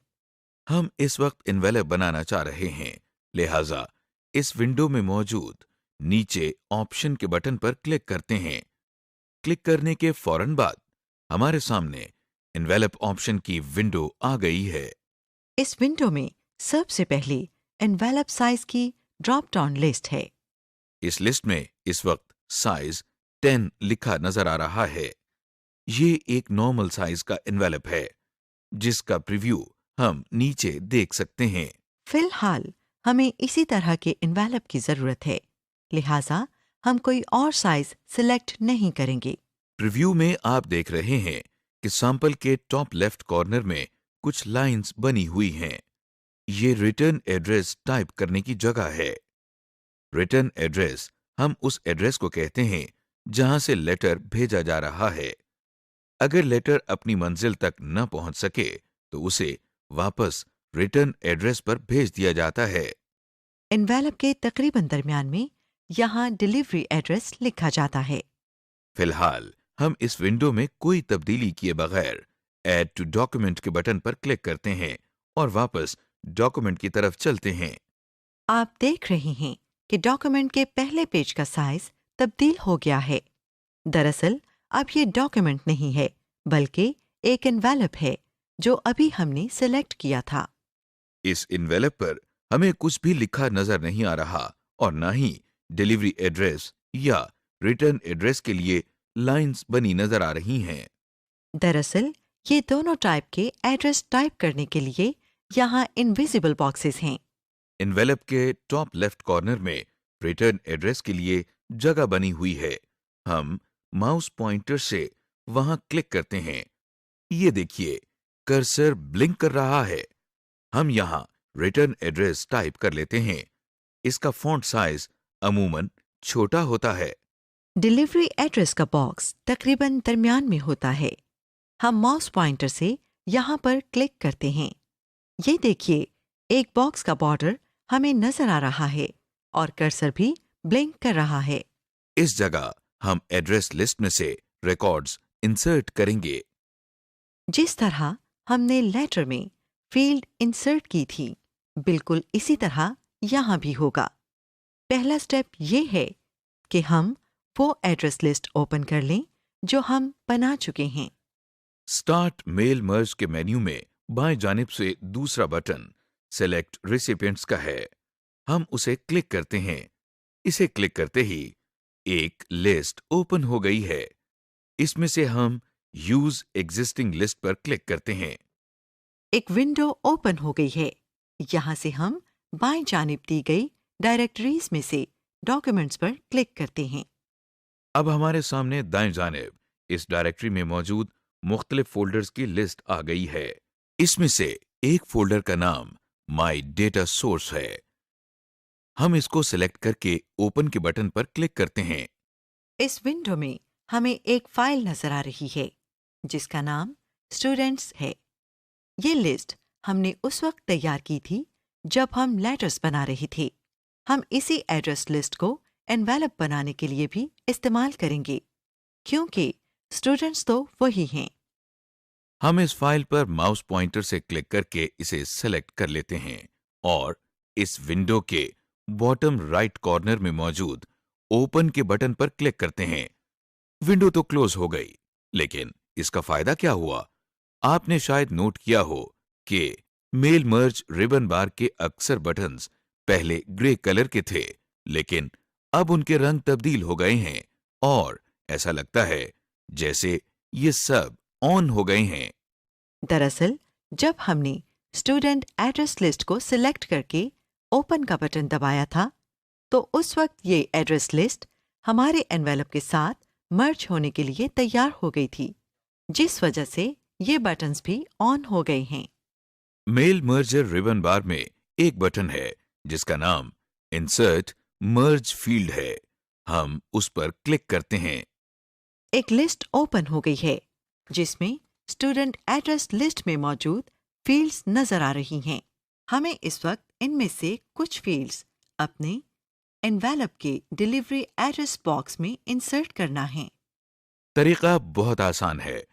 हम इस वक्त एनवेलप बनाना चाह रहे हैं, लिहाजा इस विंडो में मौजूद नीचे ऑप्शन के बटन पर क्लिक करते हैं। क्लिक करने के फौरन बाद हमारे सामने एनवेलप ऑप्शन की विंडो आ गई है। इस विंडो में सबसे पहले एनवेलप साइज की ड्रॉप डाउन लिस्ट है। इस लिस्ट में इस वक्त साइज 10 लिखा नजर आ रहा है। ये एक नॉर्मल साइज का एनवेलप है जिसका प्रीव्यू हम नीचे देख सकते हैं। फिलहाल हमें इसी तरह के एनवेलप की जरूरत है, लिहाजा हम कोई और साइज सिलेक्ट नहीं करेंगे। प्रीव्यू में आप देख रहे हैं कि सैंपल के टॉप लेफ्ट कॉर्नर में कुछ लाइंस बनी हुई हैं। ये रिटर्न एड्रेस टाइप करने की जगह है। रिटर्न एड्रेस हम उस एड्रेस को कहते हैं जहां से लेटर भेजा जा रहा है। अगर लेटर अपनी मंजिल तक न पहुंच सके तो उसे वापस रिटर्न एड्रेस पर भेज दिया जाता है। एनवेलप के तकरीबन दरमियान में यहाँ डिलीवरी एड्रेस लिखा जाता है। फिलहाल हम इस विंडो में कोई तब्दीली किए बगैर ऐड टू डॉक्यूमेंट के बटन पर क्लिक करते हैं और वापस डॉक्यूमेंट की तरफ चलते हैं। आप देख रहे हैं कि डॉक्यूमेंट के पहले पेज का साइज तब्दील हो गया है। दरअसल अब ये डॉक्यूमेंट नहीं है बल्कि एक एनवेलप है जो अभी हमने सिलेक्ट किया था। इस इन्वेलप पर हमें कुछ भी लिखा नजर नहीं आ रहा और ना ही डिलीवरी एड्रेस या रिटर्न एड्रेस के लिए लाइंस बनी नजर आ रही हैं। दरअसल ये दोनों टाइप के एड्रेस टाइप करने के लिए यहाँ इनविजिबल बॉक्सेस हैं। इन्वेलप के टॉप लेफ्ट कॉर्नर में रिटर्न एड्रेस के लिए जगह बनी हुई है। हम माउस पॉइंटर से वहां क्लिक करते हैं। ये देखिए, कर्सर ब्लिंक कर रहा है। हम यहाँ रिटर्न एड्रेस टाइप कर लेते हैं। इसका फॉन्ट साइज अमूमन छोटा होता है। डिलीवरी एड्रेस का बॉक्स तकरीबन दरमियान में होता है। हम माउस पॉइंटर से यहाँ पर क्लिक करते हैं। ये देखिए, एक बॉक्स का बॉर्डर हमें नजर आ रहा है और कर्सर भी ब्लिंक कर रहा है। इस जगह हम एड्रेस लिस्ट में से रिकॉर्ड्स इंसर्ट करेंगे। जिस तरह हमने लेटर में फील्ड इंसर्ट की थी, बिल्कुल इसी तरह यहाँ भी होगा। पहला स्टेप ये है कि हम वो एड्रेस लिस्ट ओपन कर लें जो हम बना चुके हैं। स्टार्ट मेल मर्ज के मेन्यू में बाएं जानिब से दूसरा बटन सेलेक्ट रिसिपिएंट्स का है। हम उसे क्लिक करते हैं। इसे क्लिक करते ही एक लिस्ट ओपन हो गई है। इसमें से हम यूज एग्जिस्टिंग लिस्ट पर क्लिक करते हैं। एक विंडो ओपन हो गई है। यहाँ से हम बाएं जानिब दी गई डायरेक्टरीज में से डॉक्यूमेंट्स पर क्लिक करते हैं। अब हमारे सामने दाएं जानिब इस डायरेक्टरी में मौजूद मुख्तलिफ फोल्डर्स की लिस्ट आ गई है। इसमें से एक फोल्डर का नाम माई डेटा सोर्स है। हम इसको सिलेक्ट करके ओपन के बटन पर क्लिक करते हैं। इस विंडो में हमें एक फाइल नजर आ रही है जिसका नाम स्टूडेंट्स है। ये लिस्ट हमने उस वक्त तैयार की थी जब हम लेटर्स बना रहे थे। हम इसी एड्रेस लिस्ट को एनवेलप बनाने के लिए भी इस्तेमाल करेंगे, क्योंकि स्टूडेंट्स तो वही हैं। हम इस फाइल पर माउस पॉइंटर से क्लिक करके इसे सेलेक्ट कर लेते हैं और इस विंडो के बॉटम राइट कॉर्नर में मौजूद ओपन के बटन पर क्लिक करते हैं। विंडो तो क्लोज हो गई, लेकिन इसका फायदा क्या हुआ? आपने शायद नोट किया हो कि मेल मर्ज रिबन बार के अक्सर बटन्स पहले ग्रे कलर के थे, लेकिन अब उनके रंग तब्दील हो गए हैं और ऐसा लगता है जैसे ये सब ऑन हो गए हैं। दरअसल जब हमने स्टूडेंट एड्रेस लिस्ट को सिलेक्ट करके ओपन का बटन दबाया था, तो उस वक्त ये एड्रेस लिस्ट हमारे एनवेलप के साथ मर्ज होने के लिए तैयार हो गई थी, जिस वजह से ये बटन्स भी ऑन हो गए हैं। मेल मर्जर रिबन बार में एक बटन है जिसका नाम इंसर्ट मर्ज फील्ड है। हम उस पर क्लिक करते हैं। एक लिस्ट ओपन हो गई है जिसमें स्टूडेंट एड्रेस लिस्ट में मौजूद फील्ड्स नजर आ रही हैं। हमें इस वक्त इनमें से कुछ फील्ड्स अपने एनवेलप के डिलीवरी एड्रेस बॉक्स में इंसर्ट करना है। तरीका बहुत आसान है।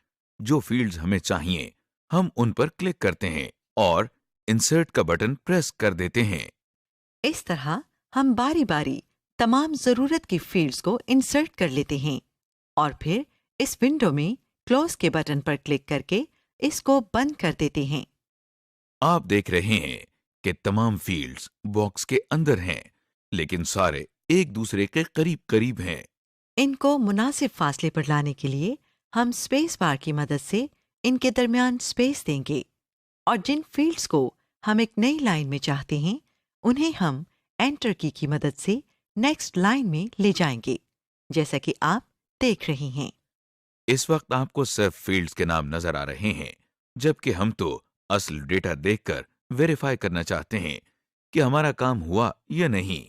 जो फील्ड्स हमें चाहिए हम उन पर क्लिक करते हैं और इंसर्ट का बटन प्रेस कर देते हैं। इस तरह हम बारी बारी तमाम जरूरत की फील्ड्स को इंसर्ट कर लेते हैं और फिर इस विंडो में क्लोज के बटन पर क्लिक करके इसको बंद कर देते हैं। आप देख रहे हैं कि तमाम फील्ड्स बॉक्स के अंदर हैं, लेकिन सारे एक दूसरे के करीब करीब हैं। इनको मुनासिब फासले पर लाने के लिए हम स्पेस बार की मदद से इनके दरमियान स्पेस देंगे और जिन फील्ड्स को हम एक नई लाइन में चाहते हैं उन्हें हम एंटर की मदद से नेक्स्ट लाइन में ले जाएंगे, जैसा कि आप देख रहे हैं। इस वक्त आपको सिर्फ फील्ड्स के नाम नजर आ रहे हैं, जबकि हम तो असल डेटा देखकर वेरीफाई करना चाहते हैं कि हमारा काम हुआ या नहीं।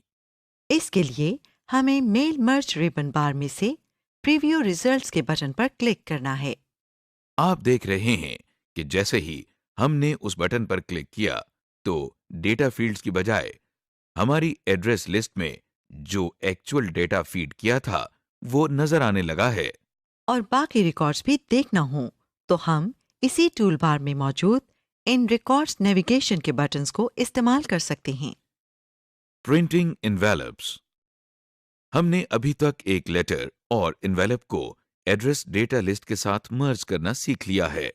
इसके लिए हमें मेल मर्ज रिबन बार में से प्रीव्यू रिजल्ट्स के बटन पर क्लिक करना है। आप देख रहे हैं कि जैसे ही हमने उस बटन पर क्लिक किया तो डेटा फील्ड्स की बजाय हमारी एड्रेस लिस्ट में जो एक्चुअल डेटा फीड किया था वो नजर आने लगा है। और बाकी रिकॉर्ड्स भी देखना हो तो हम इसी टूल बार में मौजूद इन रिकॉर्ड्स नेविगेशन के बटन्स को इस्तेमाल कर सकते हैं। Printing envelopes. हमने अभी तक एक लेटर और एनवेलप को एड्रेस डेटा लिस्ट के साथ मर्ज करना सीख लिया है।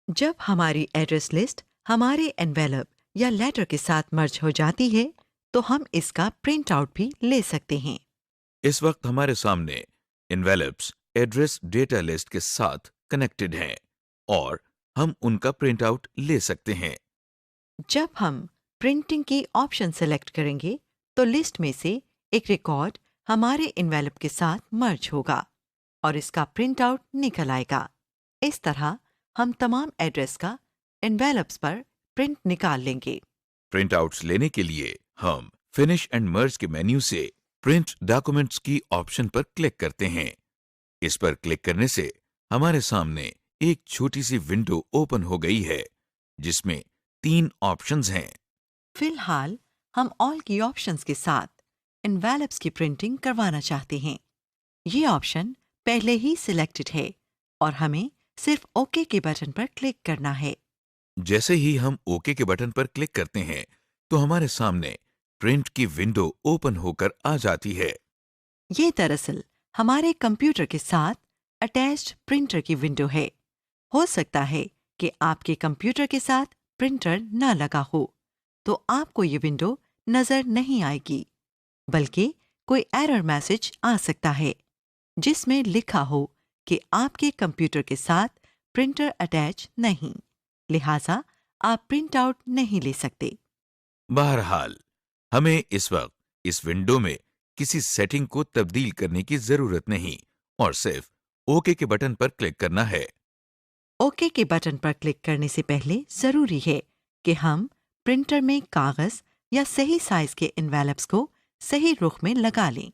जब हमारी एड्रेस लिस्ट हमारे एनवेलप या लेटर के साथ मर्ज हो जाती है तो हम इसका प्रिंट आउट भी ले सकते हैं। इस वक्त हमारे सामने इन्वेलप्स एड्रेस डेटा लिस्ट के साथ कनेक्टेड हैं और हम उनका प्रिंट आउट ले सकते हैं। जब हम प्रिंटिंग की ऑप्शन सेलेक्ट करेंगे तो लिस्ट में से एक रिकॉर्ड हमारे एनवेलप के साथ मर्ज होगा और इसका प्रिंट आउट निकल आएगा। इस तरह हम तमाम एड्रेस का एनवेलप्स पर प्रिंट निकाल लेंगे। प्रिंट आउट्स लेने के लिए हम फिनिश एंड मर्ज के मेन्यू से प्रिंट डॉक्यूमेंट्स की ऑप्शन पर क्लिक करते हैं। इस पर क्लिक करने से हमारे सामने एक छोटी सी विंडो ओपन हो गई है जिसमें 3 ऑप्शंस हैं। फिलहाल हम ऑल की ऑप्शंस के साथ एनवेलप्स की प्रिंटिंग करवाना चाहते हैं। ये ऑप्शन पहले ही सिलेक्टेड है और हमें सिर्फ ओके के बटन पर क्लिक करना है। जैसे ही हम ओके के बटन पर क्लिक करते हैं तो हमारे सामने प्रिंट की विंडो ओपन होकर आ जाती है। ये दरअसल हमारे कंप्यूटर के साथ अटैच्ड प्रिंटर की विंडो है। हो सकता है कि आपके कंप्यूटर के साथ प्रिंटर न लगा हो तो आपको ये विंडो नजर नहीं आएगी, बल्कि कोई एरर मैसेज आ सकता है जिसमें लिखा हो कि आपके कंप्यूटर के साथ प्रिंटर अटैच नहीं, लिहाजा आप प्रिंट आउट नहीं ले सकते। बहरहाल हमें इस वक्त इस विंडो में किसी सेटिंग को तब्दील करने की जरूरत नहीं और सिर्फ ओके के बटन पर क्लिक करना है। ओके के बटन पर क्लिक करने से पहले जरूरी है कि हम प्रिंटर में कागज या सही साइज के एनवेलप्स को सही रुख में लगा लें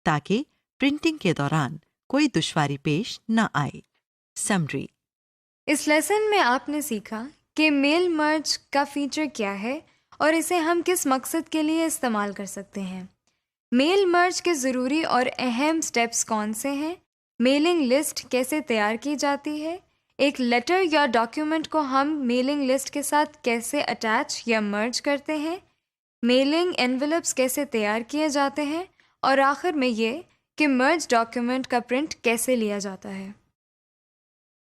ताकि प्रिंटिंग के दौरान कोई दुश्वारी पेश न आए। समरी। इस लेसन में आपने सीखा कि मेल मर्ज का फीचर क्या है और इसे हम किस मकसद के लिए इस्तेमाल कर सकते हैं। मेल मर्ज के ज़रूरी और अहम स्टेप्स कौन से हैं, मेलिंग लिस्ट कैसे तैयार की जाती है, एक लेटर या डॉक्यूमेंट को हम मेलिंग लिस्ट के साथ कैसे अटैच या मर्ज करते हैं, मेलिंग एनवेलप्स कैसे तैयार किए जाते हैं और आखिर में ये कि मर्ज डॉक्यूमेंट का प्रिंट कैसे लिया जाता है।